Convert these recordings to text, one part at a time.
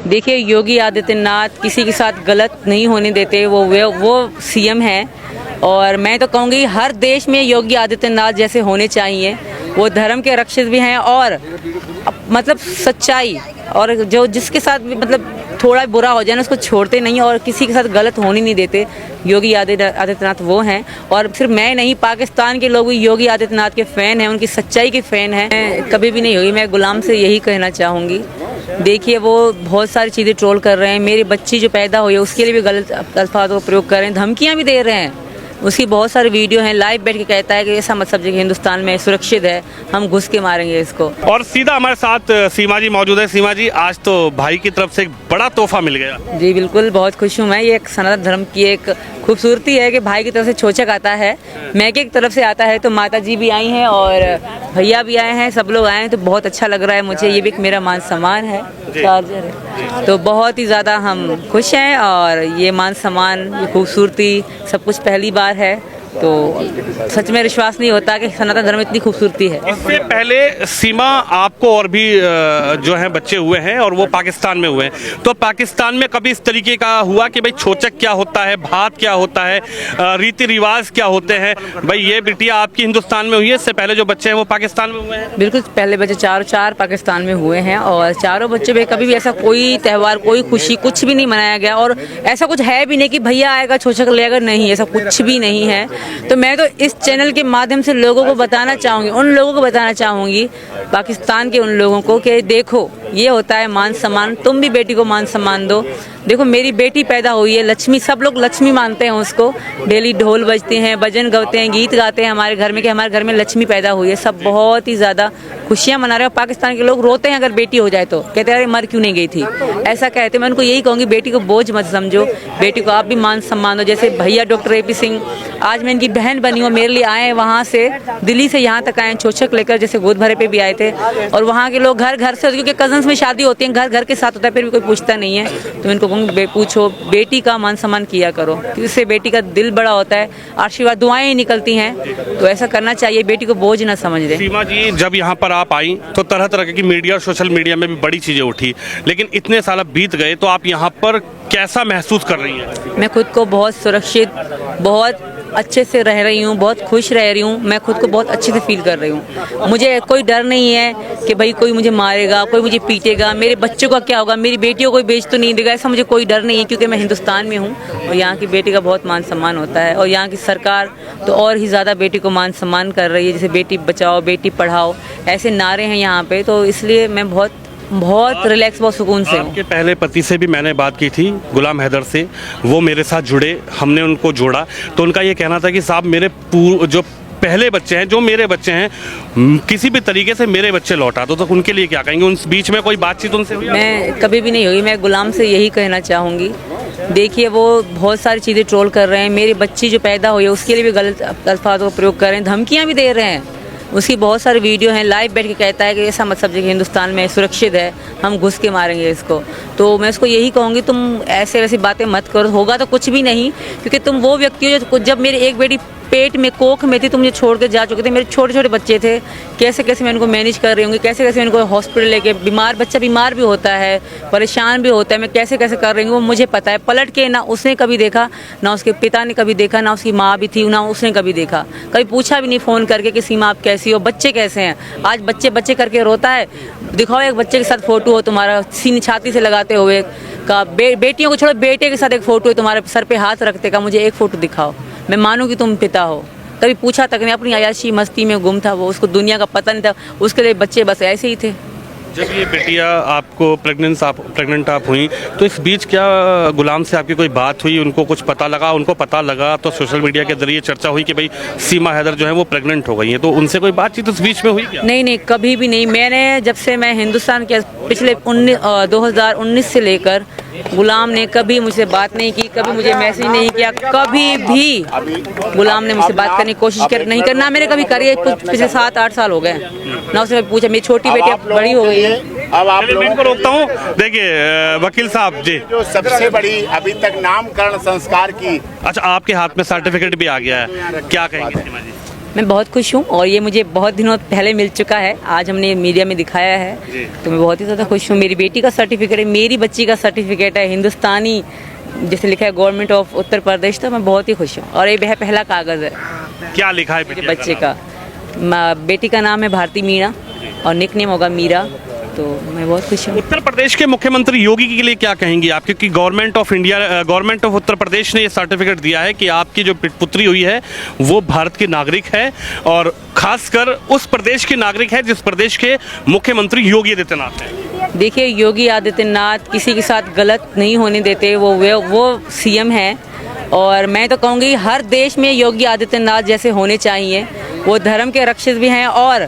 देखिए, योगी आदित्यनाथ किसी के साथ गलत नहीं होने देते, वो सीएम हैं। और मैं तो कहूँगी हर देश में योगी आदित्यनाथ जैसे होने चाहिए। वो धर्म के रक्षक भी हैं और मतलब सच्चाई, और जो जिसके साथ भी मतलब थोड़ा बुरा हो जाए ना उसको छोड़ते नहीं और किसी के साथ गलत होने नहीं देते। योगी आदित्यनाथ वो हैं। और सिर्फ मैं नहीं, पाकिस्तान के लोग भी योगी आदित्यनाथ के फ़ैन हैं, उनकी सच्चाई के फ़ैन हैं। मैं कभी भी नहीं हुई। मैं गुलाम से यही कहना चाहूँगी, देखिए वो बहुत सारी चीज़ें ट्रोल कर रहे हैं। मेरी बच्ची जो पैदा हुई है उसके लिए भी गलत अल्फाजों का प्रयोग कर रहे हैं, धमकियाँ भी दे रहे हैं। उसकी बहुत सारी वीडियो हैं, लाइव बैठ के कहता है कि ऐसा मत समझिए कि हिंदुस्तान में सुरक्षित है, हम घुस के मारेंगे इसको। और सीधा हमारे साथ सीमा जी मौजूद है। सीमा जी, आज तो भाई की तरफ से एक बड़ा तोहफा मिल गया। जी बिल्कुल, बहुत खुश हूँ मैं। ये एक सनातन धर्म की एक खूबसूरती है कि भाई की तरफ से छोचक आता है, मैके की तरफ से आता है, तो माता जी भी आई हैं और भैया भी आए हैं, सब लोग आए हैं, तो बहुत अच्छा लग रहा है मुझे। ये भी एक मेरा मान सम्मान है, चार्जर है, तो बहुत ही ज़्यादा हम खुश हैं। और ये मान सम्मान, ये खूबसूरती सब कुछ पहली बार है, तो सच में विश्वास नहीं होता कि सनातन धर्म में इतनी खूबसूरती है। इससे पहले सीमा, आपको और भी जो हैं बच्चे हुए हैं और वो पाकिस्तान में हुए हैं, तो पाकिस्तान में कभी इस तरीके का हुआ कि भाई छोचक क्या होता है, भात क्या होता है, रीति रिवाज क्या होते हैं? भाई ये बिटिया आपकी हिंदुस्तान में हुई है, इससे पहले जो बच्चे हैं वो पाकिस्तान में हुए हैं? बिल्कुल, पहले बच्चे चार पाकिस्तान में हुए हैं और चारों बच्चे में कभी भी ऐसा कोई त्यौहार, कोई खुशी, कुछ भी नहीं मनाया गया। और ऐसा कुछ है भी नहीं कि भैया आएगा छोचक लेगा, नहीं, ऐसा कुछ भी नहीं है। तो मैं तो इस चैनल के माध्यम से लोगों को बताना चाहूँगी, उन लोगों को बताना चाहूँगी, पाकिस्तान के उन लोगों को, कि देखो ये होता है मान सम्मान, तुम भी बेटी को मान सम्मान दो। देखो मेरी बेटी पैदा हुई है, लक्ष्मी, सब लोग लक्ष्मी मानते हैं उसको। डेली ढोल बजते हैं, भजन गाते हैं, गीत गाते हैं हमारे घर में कि हमारे घर में लक्ष्मी पैदा हुई है। सब बहुत ही ज़्यादा खुशियाँ मना रहे हैं। पाकिस्तान के लोग रोते हैं अगर बेटी हो जाए तो, कहते हैं अरे मर क्यों नहीं गई थी, ऐसा कहते हैं। मैं उनको यही कहूँगी, बेटी को बोझ मत समझो, बेटी को आप भी मान सम्मान दो। जैसे भैया डॉक्टर AP सिंह, आज मैं इनकी बहन बनी हूँ, मेरे लिए आए हैं वहाँ से, दिल्ली से यहाँ तक आए हैं छोचक लेकर, जैसे गोद भरे पे भी आए थे। और वहाँ के लोग घर घर से, क्योंकि कजन्स में शादी होती है, घर घर के साथ होता है, फिर भी कोई पूछता नहीं है। तो इनको कहूँगी पूछो, बेटी का मान सम्मान किया करो, क्योंकि इससे बेटी का दिल बड़ा होता है, आशीर्वाद दुआएं निकलती हैं, तो ऐसा करना चाहिए, बेटी को बोझ ना समझ दे। सीमा जी, जब यहाँ पर आप आई तो तरह तरह की मीडिया और सोशल मीडिया में भी बड़ी चीज़ें उठी, लेकिन इतने साल बीत गए तो आप यहाँ पर कैसा महसूस कर रही हैं? मैं खुद को बहुत सुरक्षित, बहुत अच्छे से रह रही हूँ, बहुत खुश रह रही हूँ। मैं खुद को बहुत अच्छे से फील कर रही हूँ। मुझे कोई डर नहीं है कि भाई कोई मुझे मारेगा, कोई मुझे पीटेगा, मेरे बच्चों का क्या होगा, मेरी बेटियों को बेच तो नहीं देगा, ऐसा मुझे कोई डर नहीं है, क्योंकि मैं हिंदुस्तान में हूँ और यहाँ की बेटी का बहुत मान सम्मान होता है। और यहाँ की सरकार तो और ही ज़्यादा बेटी को मान सम्मान कर रही है, जैसे बेटी बचाओ, बेटी पढ़ाओ, ऐसे नारे हैं यहाँ पे। तो इसलिए मैं बहुत रिलैक्स, बहुत सुकून से हूँ। आपके पहले पति से भी मैंने बात की थी, गुलाम हैदर से, वो मेरे साथ जुड़े, हमने उनको जोड़ा, तो उनका ये कहना था कि साहब मेरे जो पहले बच्चे हैं, जो मेरे बच्चे हैं, किसी भी तरीके से मेरे बच्चे लौटा दो। तो उनके लिए क्या कहेंगे? उन बीच में कोई बातचीत उनसे हुई? मैं कभी भी नहीं हुई। मैं गुलाम से यही कहना चाहूँगी, देखिए वो बहुत सारी चीज़ें ट्रोल कर रहे हैं। मेरी बच्ची जो पैदा हुई है उसके लिए भी गलत अल्फाजों का प्रयोग कर रहे हैं, धमकियाँ भी दे रहे हैं। उसकी बहुत सारी वीडियो हैं, लाइव बैठ के कहता है कि ऐसा मत समझिए कि हिंदुस्तान में सुरक्षित है, हम घुस के मारेंगे इसको। तो मैं उसको यही कहूँगी, तुम ऐसे वैसी बातें मत करो, होगा तो कुछ भी नहीं, क्योंकि तुम वो व्यक्ति हो जो, जब मेरी एक बेटी पेट में, कोख में थी, तुम मुझे छोड़ के जा चुके थे, मेरे छोटे छोटे बच्चे थे, कैसे कैसे मैं उनको मैनेज कर रही होंगी, कैसे कैसे मैं उनको हॉस्पिटल लेके, बच्चा बीमार भी होता है, परेशान भी होता है, मैं कैसे कैसे कर रही हूँ वो मुझे पता है। पलट के ना उसने कभी देखा, ना उसके पिता ने कभी देखा, ना उसकी माँ भी थी, ना उसने कभी देखा, कभी पूछा भी नहीं फ़ोन करके कि सीमा आप कैसी हो, बच्चे कैसे हैं। आज बच्चे बच्चे करके रोता है, दिखाओ एक बच्चे के साथ फ़ोटो हो तुम्हारा, सीने छाती से लगाते हुए का, बेटियों को छोड़ो, बेटे के साथ एक फ़ोटो है तुम्हारे सर पे हाथ रखते का, मुझे एक फ़ोटो दिखाओ, मैं मानूँ कि तुम पिता हो। कभी पूछा तक नहीं, अपनी अयाशी मस्ती में गुम था वो, उसको दुनिया का पता नहीं था, उसके लिए बच्चे बस ऐसे ही थे। जब ये बेटिया आपको प्रेग्नेंट आप हुई, तो इस बीच क्या गुलाम से आपकी कोई बात हुई, उनको कुछ पता लगा? उनको पता लगा तो सोशल मीडिया के जरिए चर्चा हुई कि भाई सीमा हैदर जो है वो प्रेग्नेंट हो गई है, तो उनसे कोई बातचीत उस बीच में हुई क्या? नहीं, कभी भी नहीं। मैंने जब से मैं हिंदुस्तान के पिछले 2019 से लेकर, गुलाम ने कभी मुझसे बात नहीं की, कभी मुझे मैसेज नहीं किया, कभी भी गुलाम ने मुझसे बात करने की कोशिश नहीं करना मैंने कभी करी है। पिछले 7-8 साल हो गए ना, उसने पूछा, मेरी छोटी बेटी बड़ी हो गई है। अब आप लोगों को रोकता हूँ। देखिए वकील साहब जी, जो सबसे बड़ी अभी तक नामकरण संस्कार की, अच्छा आपके हाथ में सर्टिफिकेट भी आ गया है, क्या कहेंगे सीमा जी? मैं बहुत खुश हूँ और ये मुझे बहुत दिनों पहले मिल चुका है, आज हमने मीडिया में दिखाया है, तो मैं बहुत ही ज़्यादा खुश हूँ। मेरी बेटी का सर्टिफिकेट है, मेरी बच्ची का सर्टिफिकेट है, हिंदुस्तानी जैसे लिखा है गवर्नमेंट ऑफ उत्तर प्रदेश, तो मैं बहुत ही खुश हूँ। और ये पहला कागज़ है क्या लिखा है मेरे बच्चे का। बेटी का नाम है भारती मीणा और निकनेम होगा मीरा, तो मैं बहुत खुश हूँ। उत्तर प्रदेश के मुख्यमंत्री योगी के लिए क्या कहेंगी आप, क्योंकि गवर्नमेंट ऑफ उत्तर प्रदेश ने ये सर्टिफिकेट दिया है कि आपकी जो पुत्री हुई है वो भारत की नागरिक है और खासकर उस प्रदेश की नागरिक है जिस प्रदेश के मुख्यमंत्री योगी आदित्यनाथ हैं। देखिए, योगी आदित्यनाथ किसी के साथ गलत नहीं होने देते, वो सीएम हैं और मैं तो कहूँगी हर देश में योगी आदित्यनाथ जैसे होने चाहिए। वो धर्म के रक्षक भी हैं और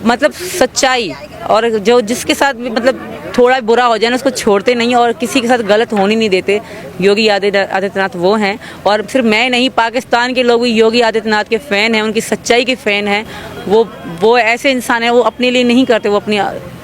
मतलब सच्चाई, और जो जिसके साथ भी मतलब थोड़ा बुरा हो जाए ना उसको छोड़ते नहीं और किसी के साथ गलत होने नहीं देते। योगी आदित्यनाथ वो हैं, और सिर्फ मैं नहीं, पाकिस्तान के लोग भी योगी आदित्यनाथ के फ़ैन हैं, उनकी सच्चाई के फ़ैन हैं। वो ऐसे इंसान हैं, वो अपने लिए नहीं करते, वो अपनी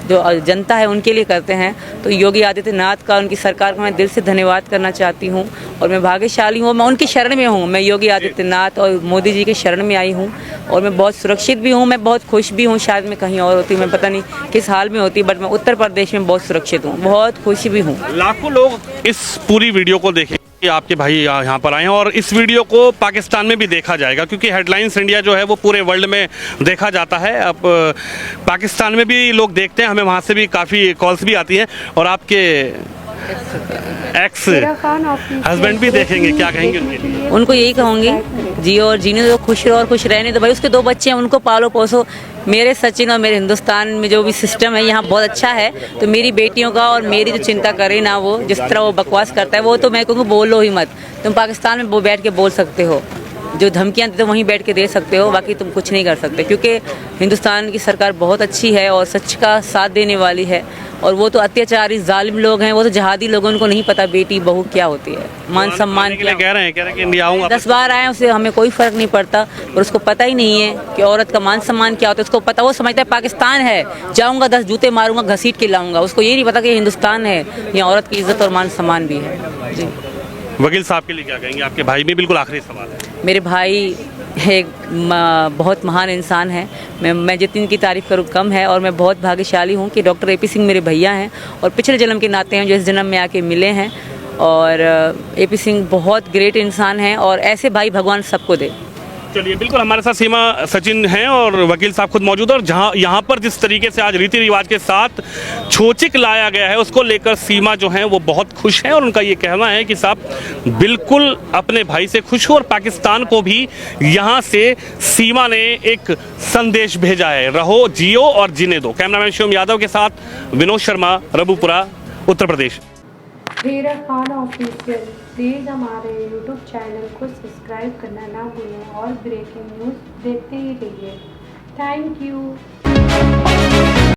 जो जनता है उनके लिए करते हैं। तो योगी आदित्यनाथ का, उनकी सरकार का मैं दिल से धन्यवाद करना चाहती हूँ और मैं भाग्यशाली हूँ, मैं उनकी शरण में हूँ। मैं योगी आदित्यनाथ और मोदी जी के शरण में आई हूँ और मैं बहुत सुरक्षित भी हूँ, मैं बहुत खुश भी हूँ। शायद मैं कहीं और होती, मैं पता नहीं किस हाल में होती, बट मैं उत्तर प्रदेश में बहुत सुरक्षित हूँ, बहुत खुश भी हूँ। लाखों लोग इस पूरी वीडियो को देखें कि आपके भाई यहाँ पर आए हैं और इस वीडियो को पाकिस्तान में भी देखा जाएगा, क्योंकि हेडलाइंस इंडिया जो है वो पूरे वर्ल्ड में देखा जाता है। अब पाकिस्तान में भी लोग देखते हैं, हमें वहाँ से भी काफ़ी कॉल्स भी आती हैं और आपके एक्स हस्बैंड भी देखेंगे, क्या कहेंगे उनके लिए? उनको यही कहूँगी, जियो और जीने दो, खुश रहो और खुश रहने दो। भाई उसके 2 बच्चे हैं, उनको पालो पोसो। मेरे सचिन और मेरे हिंदुस्तान में जो भी सिस्टम है यहाँ बहुत अच्छा है, तो मेरी बेटियों का और मेरी जो चिंता करे ना, वो जिस तरह वो बकवास करता है वो तो मैं कहूँगी बोलो ही मत। तुम पाकिस्तान में वो बैठ के बोल सकते हो, जो धमकियाँ देते हो वहीं बैठ के दे सकते हो, बाकी तुम कुछ नहीं कर सकते, क्योंकि हिंदुस्तान की सरकार बहुत अच्छी है और सच का साथ देने वाली है। और वो तो अत्याचारी जालिम लोग हैं, वो तो जहादी लोग हैं, उनको नहीं पता बेटी बहू क्या होती है, मान सम्मान क्या। कह रहे हैं कि इंडिया आऊँगा, 10 बार आए, उसे हमें कोई फ़र्क नहीं पड़ता और उसको पता ही नहीं है कि औरत का मान सम्मान क्या होता है। उसको पता, वो समझता है पाकिस्तान है, जाऊँगा 10 जूते मारूंगा, घसीट के लाऊंगा। उसको ये नहीं पता कि हिंदुस्तान है, यहाँ औरत की इज्जत और मान सम्मान भी है। जी, वकील साहब के लिए क्या कहेंगे? आपके भाई भी, बिल्कुल आखिरी सवाल है। मेरे भाई एक बहुत महान इंसान है, मैं जितनी इनकी तारीफ़ करूँ कम है, और मैं बहुत भाग्यशाली हूँ कि डॉक्टर AP सिंह मेरे भैया हैं और पिछले जन्म के नाते हैं जो इस जन्म में आके मिले हैं। और AP सिंह बहुत ग्रेट इंसान हैं और ऐसे भाई भगवान सबको दे। चलिए, बिल्कुल हमारे साथ सीमा सचिन हैं और वकील साहब खुद मौजूद है। और जहां यहाँ पर जिस तरीके से आज रीति रिवाज के साथ छोचिक लाया गया है उसको लेकर सीमा जो हैं वो बहुत खुश हैं और उनका ये कहना है कि साहब बिल्कुल अपने भाई से खुश हो और पाकिस्तान को भी यहाँ से सीमा ने एक संदेश भेजा है, रहो, जियो और जीने दो। कैमरामैन शिवम यादव के साथ विनोद शर्मा, रबुपुरा, उत्तर प्रदेश। हेरा खान ऑफिशियल, प्लीज़ हमारे यूट्यूब चैनल को सब्सक्राइब करना ना भूलें और ब्रेकिंग न्यूज़ देखते ही रहिए। Thank you.